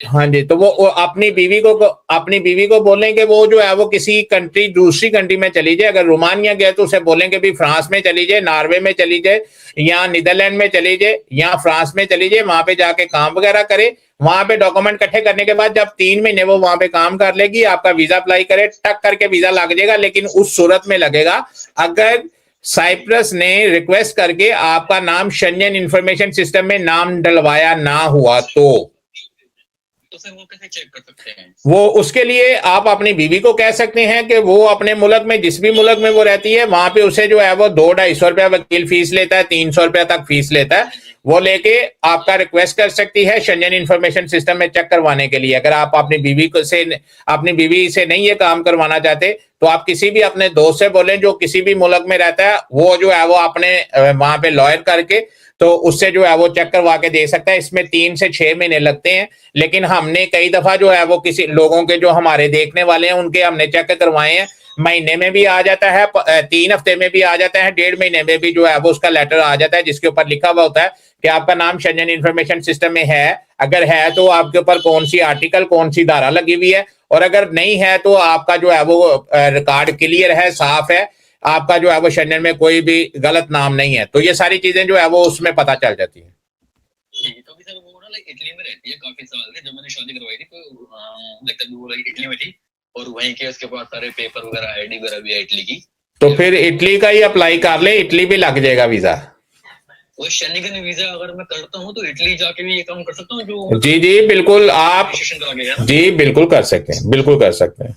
हाँ जी, तो वो अपनी बीवी को बोलेंगे वो जो है वो किसी कंट्री दूसरी कंट्री में चली जाए। अगर रोमानिया गया तो उसे बोलेंगे भी फ्रांस में चली जाए, नॉर्वे में चली जाए, या नीदरलैंड में चली जाए, या फ्रांस में चली जाए, वहां पे जाके काम वगैरह करे। वहां पे डॉक्यूमेंट इकट्ठे करने के बाद जब 3 महीने वो वहां पे काम कर लेगी, आपका वीजा अप्लाई करे, टक करके वीजा लग जाएगा। लेकिन उस सूरत में लगेगा अगर साइप्रस ने रिक्वेस्ट करके आपका नाम शेंजन इंफॉर्मेशन सिस्टम में नाम डलवाया ना हुआ तो सर वो कैसे चेक कर सकते हैं? वो उसके लिए आप अपनी बीवी को कह सकते हैं कि वो अपने मुल्क में, जिस भी मुल्क में वो रहती है, वहां पे उसे जो है वो 200-250 रुपया वकील फीस लेता है, 300 रुपया तक फीस लेता है। वो लेके आपका रिक्वेस्ट कर सकती है शेंजन इंफॉर्मेशन सिस्टम में चेक करवाने के लिए। अगर आप अपनी बीवी से नहीं ये काम करवाना चाहते, तो आप किसी भी अपने दोस्त से बोलें जो किसी भी मुल्क में रहता है, वो जो है वो अपने वहां पे लॉयर करके तो उससे जो है वो चेक करवा के दे सकता है। इसमें 3 से 6 महीने लगते हैं, लेकिन हमने कई दफा जो है वो किसी लोगों के जो हमारे देखने वाले हैं उनके हमने चेक करवाए हैं। महीने में भी आ जाता है, 3 हफ्ते में भी आ जाता है, 1.5 महीने में भी जो है वो उसका लेटर आ जाता है, जिसके ऊपर लिखा हुआ होता है कि आपका नाम शेंजन इंफॉर्मेशन सिस्टम में है। अगर है तो आपके ऊपर कौन सी आर्टिकल, कौन सी धारा लगी हुई है, और अगर नहीं है तो आपका जो है वो रिकॉर्ड क्लियर है, साफ है, आपका जो है वो शेंजन में कोई भी गलत नाम नहीं है। तो ये सारी चीजें जो है वो उसमें पता चल जाती है। तो भी सर वो ना इटली में रहती है काफी साल से। जब मैंने शादी करवाई थी तो लगता है वो इटली में थी, और वहीं के उसके पास सारे पेपर वगैरह, आईडी वगैरह भी है इटली की। तो फिर इटली का ही अप्लाई कर ले, इटली भी लग जाएगा वीजा। वो शेंगन वीजा अगर मैं करता हूँ तो इटली जाके भी ये काम कर सकता हूँ जो? जी जी बिल्कुल, आप जी बिल्कुल कर सकते हैं, बिल्कुल कर सकते हैं।